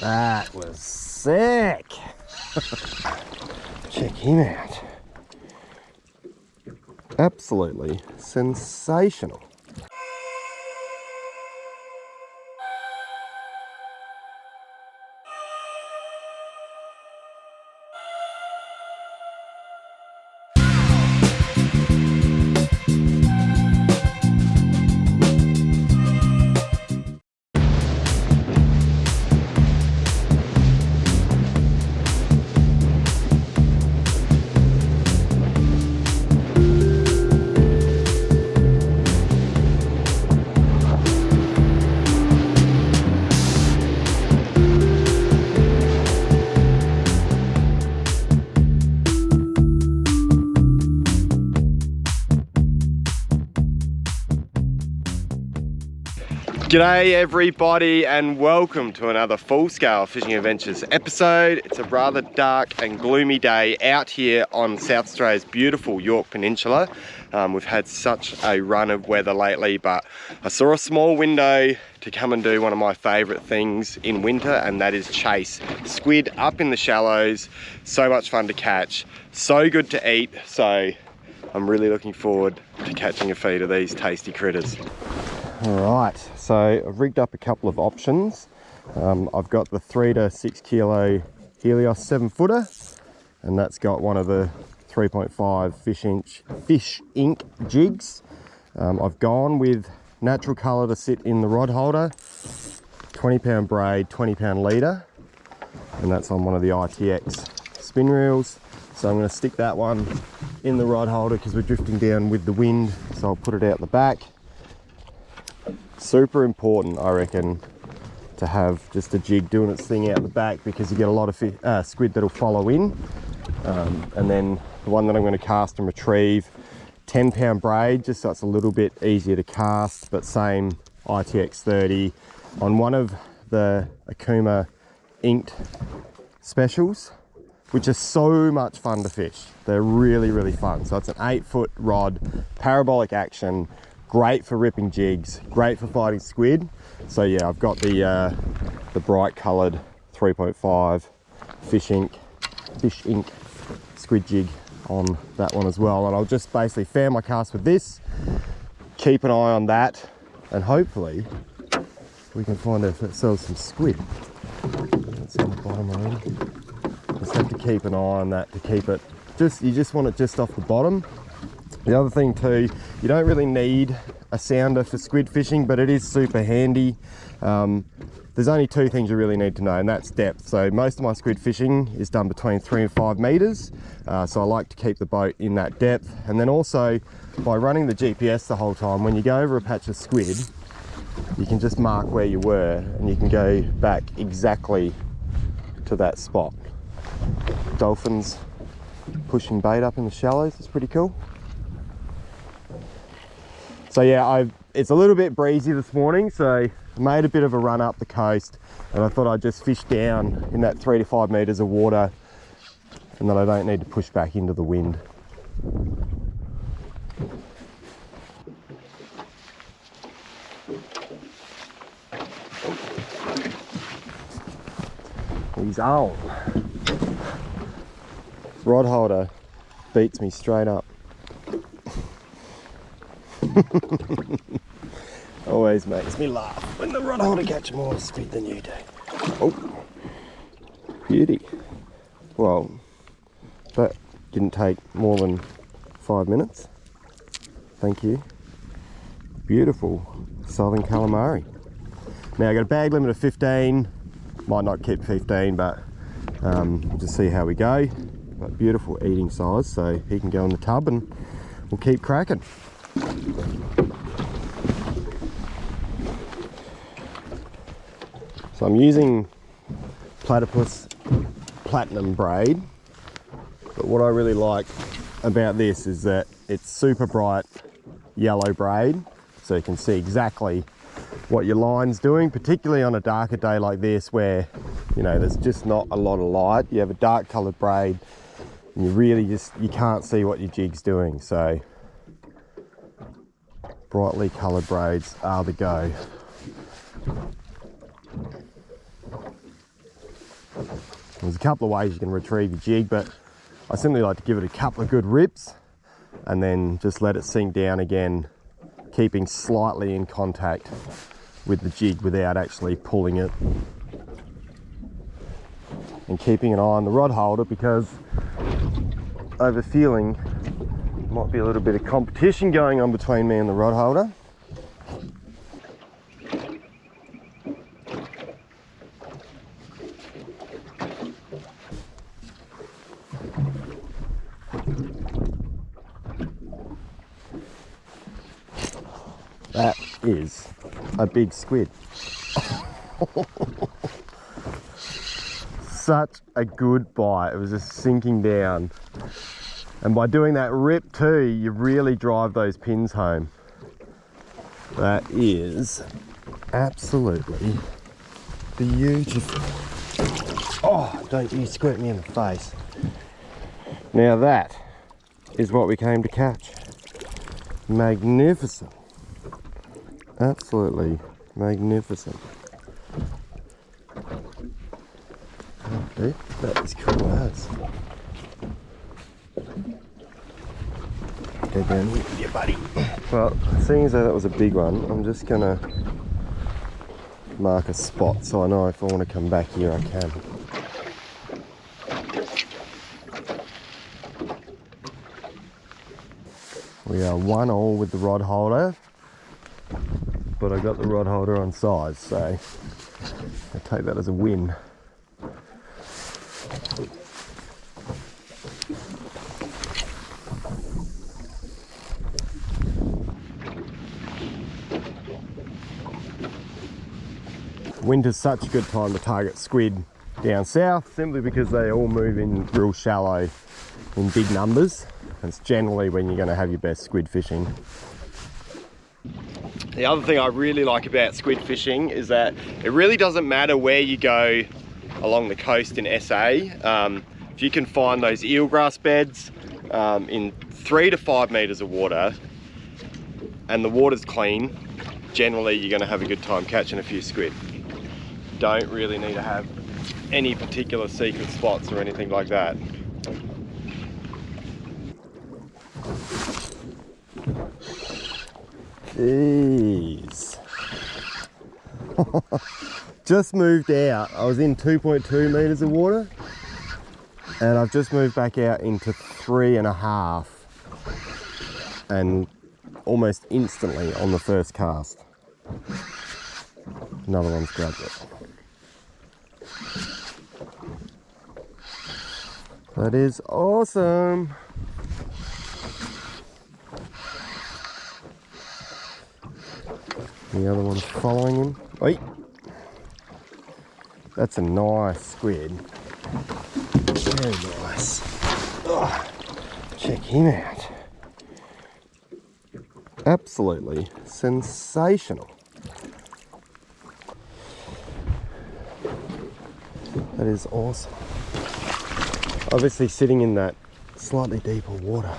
That was sick. Check him out. Absolutely sensational. G'day everybody and welcome to another full-scale Fishing Adventures episode. It's a rather dark and gloomy day out here on South Australia's beautiful Yorke Peninsula. We've had such a run of weather lately, but I saw a small window to come and do one of my favourite things in winter, and that is chase squid up in the shallows. So much fun to catch, so good to eat, so I'm really looking forward to catching a feed of these tasty critters. Alright, so I've rigged up a couple of options. I've got the 3 to 6 kilo Helios 7-footer, and that's got one of the 3.5 Fish Inc jigs. I've gone with natural colour to sit in the rod holder, 20-pound braid, 20-pound leader, and that's on one of the ITX spin reels. So I'm going to stick that one in the rod holder because we're drifting down with the wind, so I'll put it out the back. Super important, I reckon, to have just a jig doing its thing out the back, because you get a lot of squid that'll follow in. And then the one that I'm going to cast and retrieve, 10-pound braid, just so it's a little bit easier to cast, but same ITX 30 on one of the Akuma inked specials, which are so much fun to fish. They're really, really fun. So it's an 8-foot rod, parabolic action, great for ripping jigs, great for fighting squid. So yeah, I've got the bright coloured 3.5 Fish Inc squid jig on that one as well. And I'll just basically fan my cast with this, keep an eye on that, and hopefully we can find out if it sells some squid. That's on the bottom already. Just have to keep an eye on that to keep it, you just want it just off the bottom. The other thing too, you don't really need a sounder for squid fishing, but it is super handy. There's only 2 things you really need to know, and that's depth. So most of my squid fishing is done between 3 and 5 meters. So I like to keep the boat in that depth. And then also, by running the GPS the whole time, when you go over a patch of squid, you can just mark where you were and you can go back exactly to that spot. Dolphins pushing bait up in the shallows, it's pretty cool. So yeah, it's a little bit breezy this morning, so I made a bit of a run up the coast, and I thought I'd just fish down in that 3 to 5 meters of water, and that I don't need to push back into the wind. He's on. Rod holder beats me straight up. Always makes me laugh when the rod holder catch more squid than you do. Oh, beauty. Well, that didn't take more than 5 minutes. Thank you. Beautiful southern calamari. Now I got a bag limit of 15. Might not keep 15, but we'll just see how we go. But beautiful eating size, so he can go in the tub and we'll keep cracking. So I'm using Platypus Platinum braid, but what I really like about this is that it's super bright yellow braid, so you can see exactly what your line's doing, particularly on a darker day like this where, you know, there's just not a lot of light. You have a dark coloured braid and you can't see what your jig's doing, so brightly coloured braids are the go. There's a couple of ways you can retrieve your jig, but I simply like to give it a couple of good rips and then just let it sink down again, keeping slightly in contact with the jig without actually pulling it. And keeping an eye on the rod holder, because I have a feeling there might be a little bit of competition going on between me and the rod holder. That is a big squid. Such a good bite. It was just sinking down. And by doing that rip too, you really drive those pins home. That is absolutely beautiful. Oh, don't you squirt me in the face. Now that is what we came to catch. Magnificent. Absolutely magnificent. Oh, dude, that is cool as. Go down here with you, buddy. Well, seeing as though that was a big one, I'm just gonna mark a spot so I know if I want to come back here I can. We are 1-1 with the rod holder, but I got the rod holder on size, so I take that as a win. Winter's such a good time to target squid down south, simply because they all move in real shallow in big numbers. It's generally when you're going to have your best squid fishing. The other thing I really like about squid fishing is that it really doesn't matter where you go along the coast in SA. If you can find those eelgrass beds in 3 to 5 meters of water and the water's clean, generally you're going to have a good time catching a few squid. Don't really need to have any particular secret spots or anything like that. Jeez. Just moved out. I was in 2.2 meters of water and I've just moved back out into 3.5 and almost instantly on the first cast another one's grabbed it. That is awesome. The other one's following him. Wait. That's a nice squid. Very nice. Oh, check him out. Absolutely sensational. That is awesome. Obviously sitting in that slightly deeper water.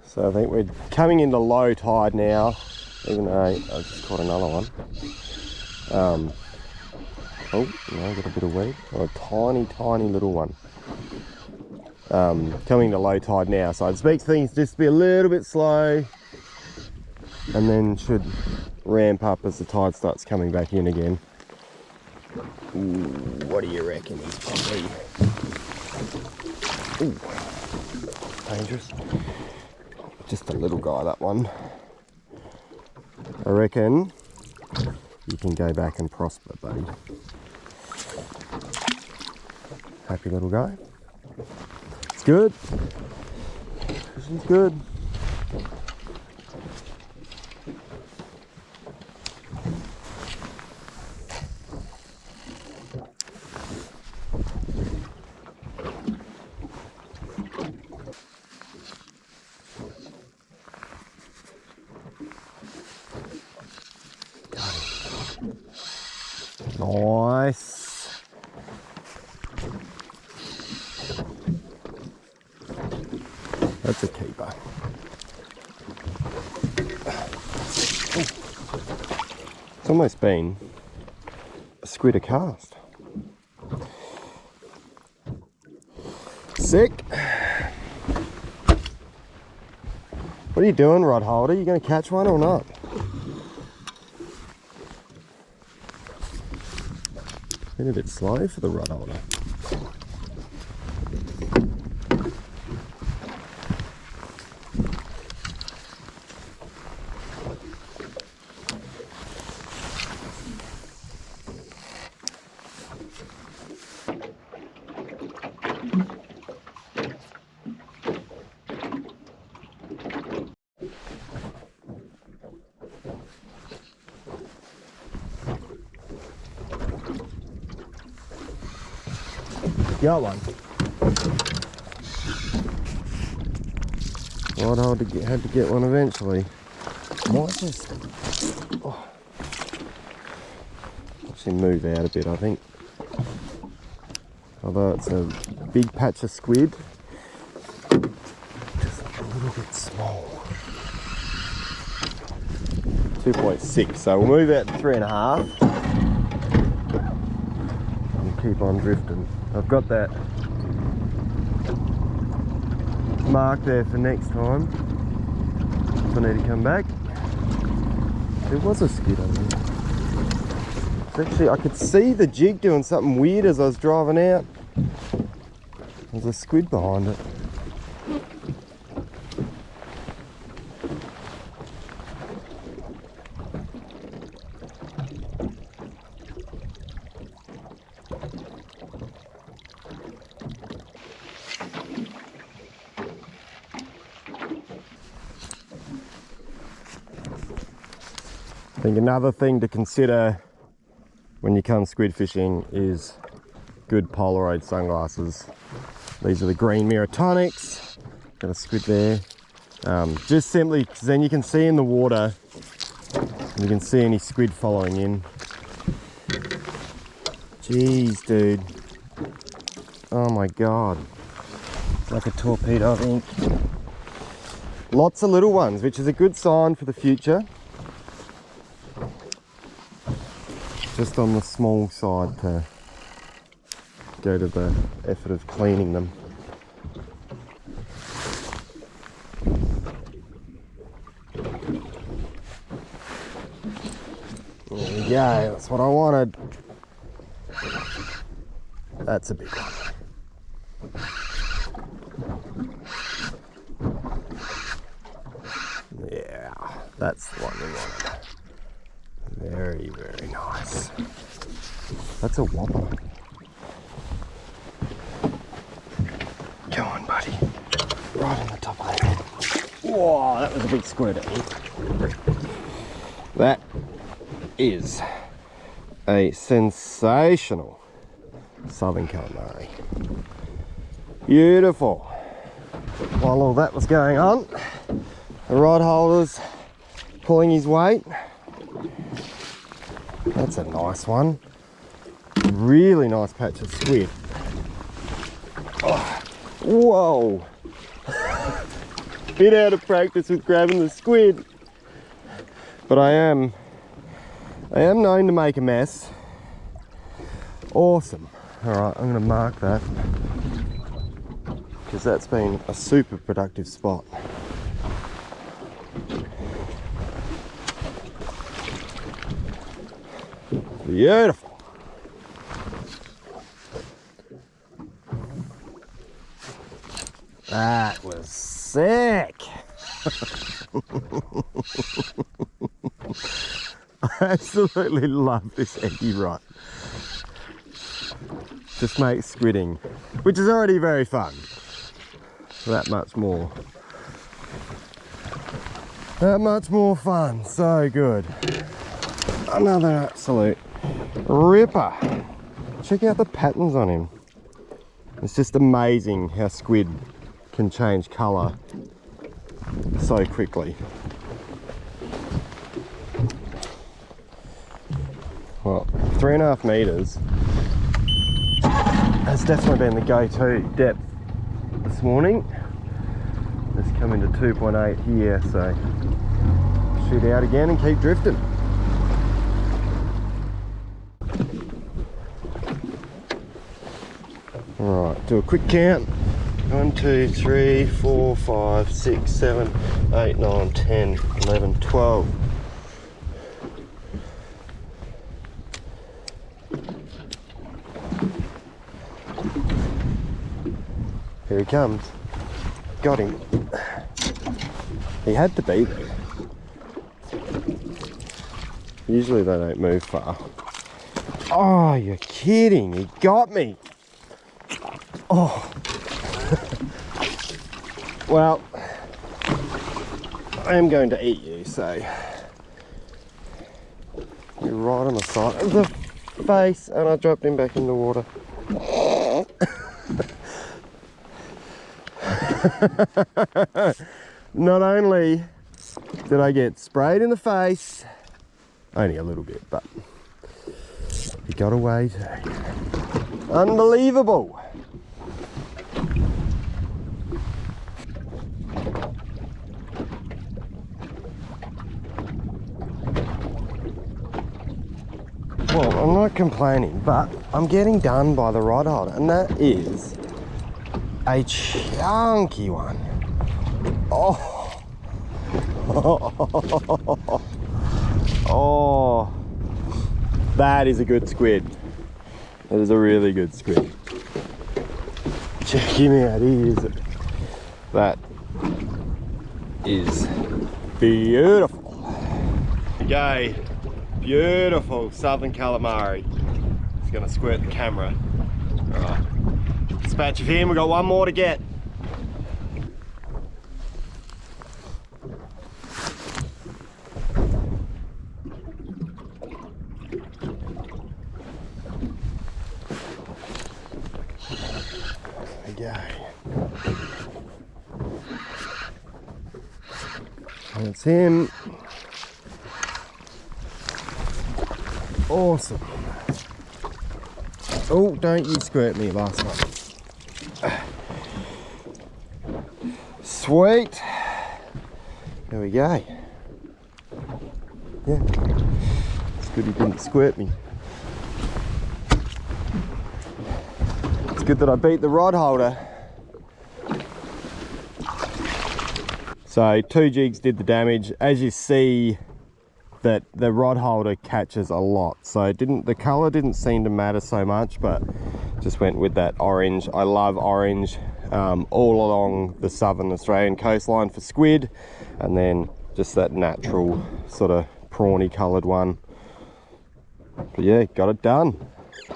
So I think we're coming into low tide now, even though I just caught another one. Oh, no, got a bit of weed. Oh, a tiny, tiny little one. Coming to low tide now, so I'd expect things just to be a little bit slow and then should ramp up as the tide starts coming back in again. Ooh, what do you reckon? He's probably... Ooh, dangerous. Just a little guy, that one. I reckon you can go back and prosper, buddy. Happy little guy. It's good. Fishing's good. Nice. That's a keeper. Ooh. almost been a squid a cast. Sick. What are you doing, rod holder? You going to catch one or not? Been a bit slow for the rod holder. Got one. Rod holder had to get one eventually. Might just actually move out a bit, I think. Although it's a big patch of squid, just a little bit small. 2.6, so we'll move out to 3.5 and keep on drifting. I've got that mark there for next time if I need to come back. There was a squid on there. It's actually, I could see the jig doing something weird as I was driving out. There's a squid behind it. I think another thing to consider when you come squid fishing is good Polaroid sunglasses. These are the green Mirrortonics. Got a squid there. Just simply because then you can see in the water, you can see any squid following in. Jeez, dude. Oh my God. It's like a torpedo, I think. Lots of little ones, which is a good sign for the future. Just on the small side to go to the effort of cleaning them. There we go, that's what I wanted. That's a big one. Yeah, that's the one we wanted. Very, very nice. That's a whopper. Come on, buddy. Right on the top of that head. Whoa, that was a big squid. That is a sensational southern calamari. Beautiful. While all that was going on, the rod holder's pulling his weight. That's a nice one. Really nice patch of squid. Oh, whoa. Bit out of practice with grabbing the squid. But I am known to make a mess. Awesome. Alright, I'm going to mark that, because that's been a super productive spot. Beautiful. That was sick. I absolutely love this eggy rod. Just makes squidding, which is already very fun, that much more fun. So good. Another absolute ripper. Check out the patterns on him. It's just amazing how squid can change colour so quickly. Well, 3.5 metres has definitely been the go-to depth this morning. It's come into 2.8 here, so shoot out again and keep drifting. Alright, do a quick count. 1, 2, 3, 4, 5, 6, 7, 8, 9, 10, 11, 12. Here he comes. Got him. He had to be there. Usually they don't move far. Oh, you're kidding. He got me. Oh. Well, I am going to eat you, so you're right on the side of the face, and I dropped him back in the water. Not only did I get sprayed in the face, only a little bit, but he got away too. Unbelievable. Well, I'm not complaining, but I'm getting done by the rod holder, and that is a chunky one. Oh, oh, that is a good squid. That is a really good squid. Check him out. That is beautiful. Okay, beautiful southern calamari. It's gonna squirt the camera. All right, dispatch of him. We've got one more to get. That's him. Awesome. Oh, don't you squirt me last one. Sweet. There we go. Yeah. It's good he didn't squirt me. It's good that I beat the rod holder. So 2 jigs did the damage. As you see, that the rod holder catches a lot. So the color didn't seem to matter so much, but just went with that orange. I love orange all along the southern Australian coastline for squid, and then just that natural sort of prawny colored one. But yeah, got it done.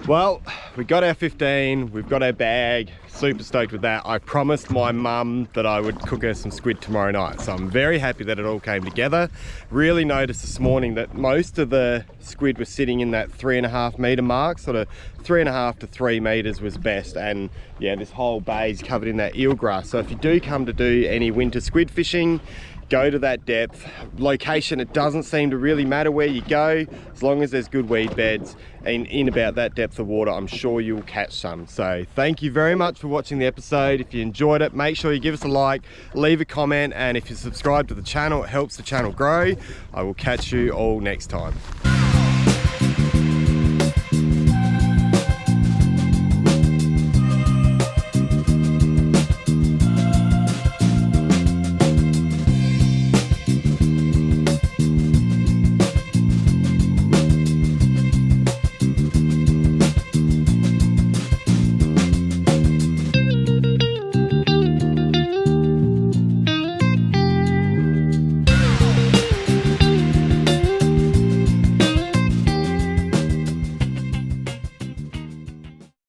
Well, we got our 15, we've got our bag, super stoked with that. I promised my mum that I would cook her some squid tomorrow night, so I'm very happy that it all came together. Really noticed this morning that most of the squid was sitting in that 3.5 meter mark, sort of 3.5 to 3 meters was best, and yeah, this whole bay is covered in that eelgrass. So if you do come to do any winter squid fishing, go to that depth. Location, it doesn't seem to really matter where you go, as long as there's good weed beds and in about that depth of water, I'm sure you'll catch some. So thank you very much for watching the episode. If you enjoyed it, make sure you give us a like, leave a comment, and if you subscribe to the channel, it helps the channel grow. I will catch you all next time.